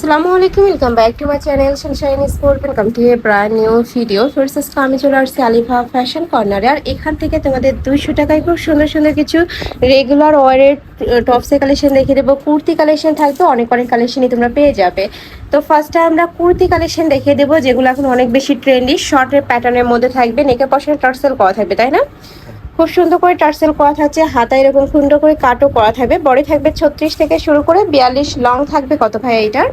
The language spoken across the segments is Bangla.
আসসালামু আলাইকুম, welcome back to my channel Sunshine school. Welcome to A brand new video. First আমি চলে আসছি আলিফা ফ্যাশন কর্নারে। আর এখান থেকে তোমাদের 200 টাকায় খুব সুন্দর সুন্দর কিছু রেগুলার ওয়ারের টপসের কালেকশন দেখিয়ে দেবো। কুর্তি কালেকশন থাকবে, অনেক অনেক কালেকশনই তোমরা পেয়ে যাবে। তো ফার্স্টে আমরা কুর্তি কালেকশন দেখিয়ে দেবো, যেগুলো এখন অনেক বেশি ট্রেন্ডি। শর্টের প্যাটার্নের মধ্যে থাকবে, নেকের পশনে টার্সেল করা থাকবে, তাই না? খুব সুন্দর করে টার্সেল করা থাকছে, হাতায় এরকম সুন্দর করে কাটও করা থাকবে। বডি থাকবে 36 থেকে শুরু করে 42, লং থাকবে কত ভাই এইটার?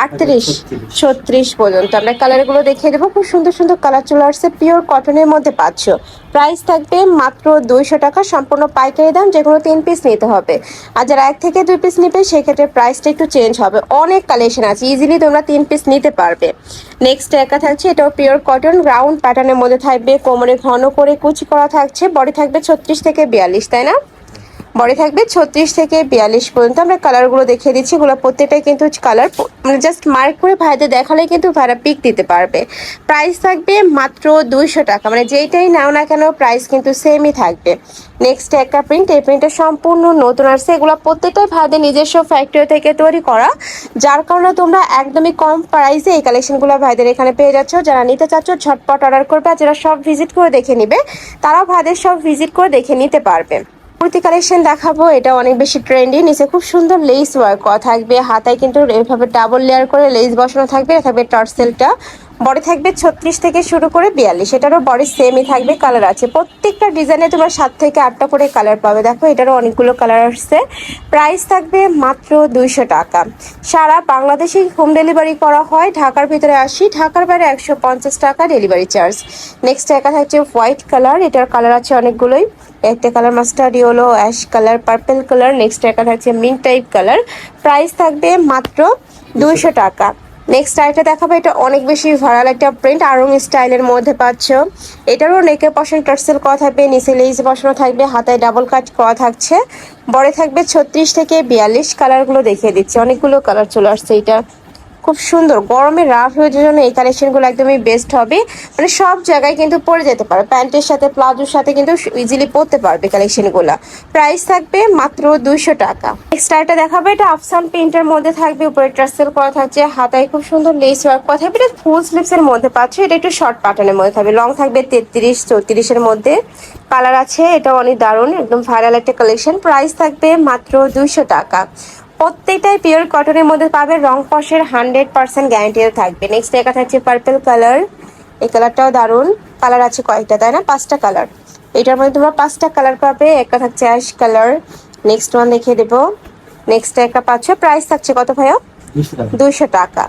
38, 36 পর্যন্ত। আমরা কালারগুলো দেখিয়ে দেবো। খুব সুন্দর সুন্দর কালার চলে আসছে, পিওর কটনের মধ্যে পাচ্ছ। প্রাইস থাকবে মাত্র 200 টাকা, সম্পূর্ণ পাইকারি দাম। যেগুলো 3 পিস নিতে হবে, আর যারা 1 থেকে 2 পিস নিবে সেক্ষেত্রে প্রাইসটা একটু চেঞ্জ হবে। অনেক কালেকশন আছে, ইজিলি তোমরা 3 পিস নিতে পারবে। নেক্সট একা থাকছে, এটাও পিওর কটন, রাউন্ড প্যাটার্নের মধ্যে থাকবে, কোমরে ঘন করে কুচি করা থাকছে। বডি থাকবে 36 থেকে 42, তাই না? বডি থাকবে 36 থেকে 42 পর্যন্ত। আমরা কালারগুলো দেখিয়ে দিচ্ছি, এগুলো প্রত্যেকটাই কিন্তু কালার, মানে জাস্ট মার্ক করে ভাইদের দেখালে কিন্তু ভাইরা পিক দিতে পারবে। প্রাইস থাকবে মাত্র 200 টাকা, মানে যেইটাই নাও না কেন প্রাইস কিন্তু সেমই থাকবে। নেক্সট একটা প্রিন্ট, এই প্রিন্টটা সম্পূর্ণ নতুন আসছে। এগুলো প্রত্যেকটাই ভাইদের নিজস্ব ফ্যাক্টরি থেকে তৈরি করা, যার কারণে তোমরা একদমই কম প্রাইসে এই কালেকশনগুলো ভাইদের এখানে পেয়ে যাচ্ছ। যারা নিতে চাচ্ছ ঝটপট অর্ডার করবে, আর যারা সব ভিজিট করে দেখে নিবে তারাও ভাইদের সব ভিজিট করে দেখে নিতে পারবে। কুর্তি কালেকশন দেখাবো, এটা অনেক বেশি ট্রেন্ডি। নিচে খুব সুন্দর লেস ওয়ার্ক করা থাকবে, হাতায় কিন্তু এভাবে ডাবল লেয়ার করে লেস বসানো থাকবে। থাকবে টার্সেলটা। বডি থাকবে 36 থেকে শুরু করে 42, এটারও বডি সেমই থাকবে। কালার আছে প্রত্যেকটা ডিজাইনে, তোমরা 7 থেকে 8টা করে কালার পাবে। দেখো এটারও অনেকগুলো কালার আসছে। প্রাইস থাকবে মাত্র 200 টাকা। সারা বাংলাদেশে হোম ডেলিভারি করা হয়। ঢাকার ভিতরে 80, ঢাকার বাইরে 150 টাকা ডেলিভারি চার্জ। নেক্সট একা থাকছে হোয়াইট কালার, এটার কালার আছে অনেকগুলোই। একটা colour mustard yellow, ash colour, purple colour. Next একটা থাকছে মিন্ট টাইপ কালার। প্রাইস থাকবে মাত্র 200 টাকা। নেক্সট আইটা দেখাবো, এটা অনেক বেশি ভাইরাল একটা প্রিন্ট, আরং স্টাইলের মধ্যে পাচ্ছ। এটারও নেকের পশন টার্সেল করা থাকবে, নিচে লেস বসানো থাকবে, হাতায় ডাবল কাট করা থাকছে। বড় থাকবে 36 থেকে 42। কালারগুলো দেখিয়ে দিচ্ছি, অনেকগুলো কালার চলে আসছে। এটা খুব সুন্দর, গরমে রাফ হয়ে যাওয়ার জন্য এই কালেকশনগুলো একদমই বেস্ট হবে। মানে সব জায়গায় কিন্তু পরে যেতে পারে, প্যান্টের সাথে প্লাজোর সাথে কিন্তু ইজিলি পরতে পারবে কালেকশনগুলো। প্রাইস থাকবে মাত্র 200 টাকা। নেক্সট আইটা দেখাবো, এটা আফসান প্রিন্টের মধ্যে থাকবে, উপরে টার্সেল করা থাকছে, হাতায় খুব সুন্দর লেস ওয়ার্ক করা থাকবে। এটা ফুল স্লিভস এর মধ্যে পাচ্ছ, এটা একটু শর্ট প্যাটার্নের মধ্যে থাকবে, লং থাকবে 33, 34 এর মধ্যে। কালার আছে, এটা অনেক দারুণ, একদম ভাইরাল একটা কালেকশন। প্রাইস থাকবে মাত্র 200 টাকা। প্রত্যেকটাই পিওর কটনের মধ্যে পাবে, রং কষের 100% গ্যারান্টি থাকবে। নেক্সট একা থাকছে পার্পল কালার, এই কালারটাও দারুণ। কালার আছে কয়েকটা, তাই না? 5টা কালার, এটার মধ্যে তোমরা 5টা কালার পাবে। একটা থাকছে অ্যাশ কালার, নেক্সট ওয়ান দেখিয়ে দেবো। নেক্সট একটা পাচ্ছ, প্রাইস থাকছে কত ভাইয়া? 200 টাকা।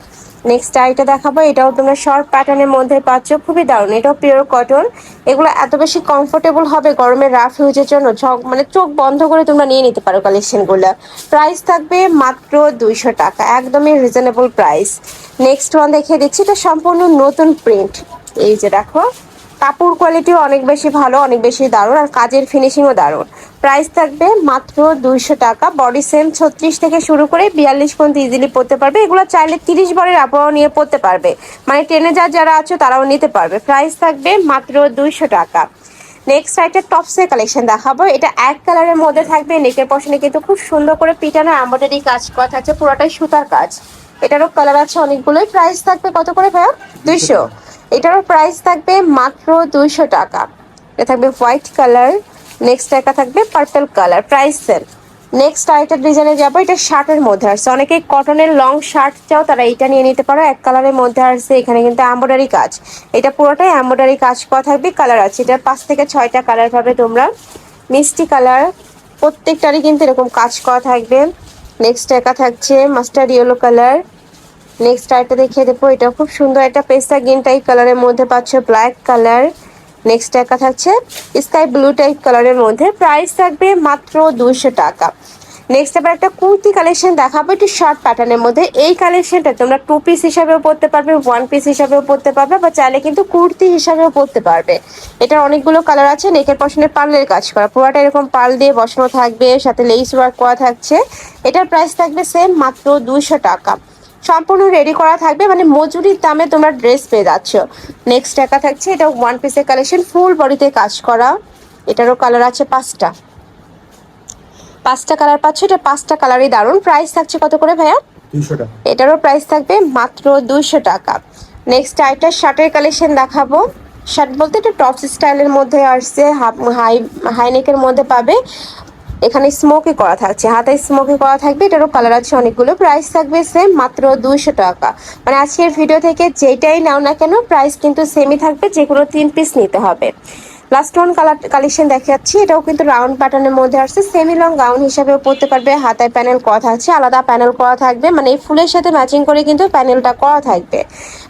নেক্সট আইটা দেখাবো, এটাও তোমরা শর্ট প্যাটার্নের মধ্যে পাচ্ছ, খুবই দারুণ। এটাও পিওর কটন। এগুলো এত বেশি কমফোর্টেবল হবে গরমের রাফ ইউজের জন্য, মানে চোখ বন্ধ করে তোমরা নিয়ে নিতে পারো কালেকশনগুলো। প্রাইস থাকবে মাত্র 200 টাকা, একদমই রিজনেবল প্রাইস। নেক্সট ওয়ান দেখিয়ে দিচ্ছি, এটা সম্পূর্ণ নতুন প্রিন্ট। এই যে দেখো, কাপড় কোয়ালিটিও অনেক বেশি ভালো, অনেক বেশি দারুণ, আর কাজের ফিনিশিংও দারুণ। প্রাইস থাকবে মাত্র 200 টাকা। বডি সেম 36 থেকে শুরু করে 42 পর্যন্ত ইজিলি পরতে পারবে। এগুলো চাইলে 30 বরের আবহাওয়া নিয়ে পরতে পারবে, মানে টেনে যারা আছো তারাও নিতে পারবে। প্রাইস থাকবে মাত্র 200 টাকা। নেক্সট একটা টপসের কালেকশন দেখাবো, এটা এক কালারের মধ্যে থাকবে। নেকের পশনে কিন্তু খুব সুন্দর করে পিটানো এমব্রয়ডারি কাজ করা থাকছে, পুরোটাই সুতার কাজ। এটারও কালার আছে অনেকগুলোই। প্রাইস থাকবে কত করে ভাইয়া? 200। এটারও প্রাইস থাকবে মাত্র 200 টাকা। এটা থাকবে হোয়াইট কালার, নেক্সট একটা থাকবে purple colour, price same. Next আরেকটা ডিজাইনে যাবো, এটা শার্টের মধ্যে আসছে। অনেকেই কটনের লং শার্ট চাও, তারা এইটা নিয়ে নিতে পারো। এক কালারের মধ্যে আসছে, এখানে কিন্তু এমব্রয়ডারি কাজ, এটা পুরোটাই এমব্রয়ডারি কাজ করা থাকবে। কালার আছে, এটার 5 থেকে 6টা কালার পাবে তোমরা। মিষ্টি কালার, প্রত্যেকটারই কিন্তু এরকম কাজ করা থাকবে। নেক্সট একা থাকছে মাস্টার্ড ইয়েলো কালার। নেক্সট আরেকটা দেখিয়ে দেবো, এটা খুব সুন্দর একটা পেস্তা গ্রিন টাইপ কালারের মধ্যে পাচ্ছ, ব্ল্যাক কালার। নেক্সট একটা থাকছে স্কাই ব্লু টাইপ কালারের মধ্যে। প্রাইস থাকবে মাত্র 200 টাকা। নেক্সট আবার একটা কুর্তি কালেকশন দেখাবো, একটু শর্ট প্যাটার্নের মধ্যে। এই কালেকশনটা তোমরা 2 পিস হিসাবেও পরতে পারবে, 1 পিস হিসাবেও পরতে পারবে, বা চাইলে কিন্তু কুর্তি হিসাবেও পরতে পারবে। এটার অনেকগুলো কালার আছে। নেকের পশনে পার্লের কাজ করা, পুরোটা এরকম পার্ল দিয়ে বসানো থাকবে, সাথে লেস ওয়ার্ক করা থাকছে। এটার প্রাইস থাকবে সেম, মাত্র 200 টাকা। সম্পূর্ণ রেডি করা থাকবে, মানে মজুরির দামে তোমরা ড্রেস পেয়ে যাচ্ছ। নেক্সট একা থাকছে, এটা 1 পিসের কালেকশন, ফুল বডিতে কাজ করা। এটারও কালার আছে 5টা কালার পাচ্ছ। এটা 5টা কালারই দারুণ। প্রাইস থাকছে কত করে ভাইয়া? 200 টাকা। এটারও প্রাইস থাকবে মাত্র 200 টাকা। নেক্সট আইটা শার্টের কালেকশন দেখাবো। শার্ট বলতে একটু টপস স্টাইলের মধ্যে আসছে, হাই নেকের মধ্যে পাবে। এখানে স্মোকি করা থাকছে, হাতে স্মোকি করা থাকবে। এটারও কালার আছে অনেকগুলো, প্রাইস থাকবে সেম মাত্র 200 টাকা। মানে আজকের ভিডিও থেকে যেটাই নাও না কেন প্রাইস কিন্তু সেমই থাকবে, যে কোনো 3 পিস নিতে হবে। লাস্ট ওয়ান কালেকশন দেখাচ্ছি, এটাও কিন্তু রাউন্ড প্যাটার্নের মধ্যে আসছে, সেমি লং গাউন হিসাবেও পরতে পারবে। হাতায় প্যানেল করা থাকছে, আলাদা প্যানেল করা থাকবে, মানে এই ফুলের সাথে ম্যাচিং করে কিন্তু প্যানেলটা করা থাকবে।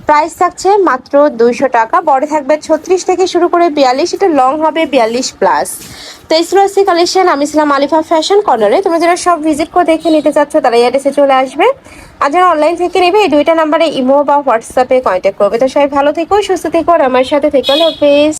প্রাইস থাকছে মাত্র 200 টাকা। বডি থাকবে 36 থেকে শুরু করে 42, এটা লং হবে 42 প্লাস। তো এই ছিল আজকে কালেকশন। আমি ছিলাম আলিফা ফ্যাশন কর্নারে। তোমরা যারা সব ভিজিট করে দেখে নিতে চাচ্ছ তারা এই অ্যাড্রেসে চলে আসবে, আর যারা অনলাইন থেকে নেবে এই দুইটা নাম্বারে ইমো বা হোয়াটসঅ্যাপে কন্ট্যাক্ট করবে। তো সবাই ভালো থেকো, সুস্থ থেকো, আর আমার সাথে থেকো। আল্লাহ হাফেজ।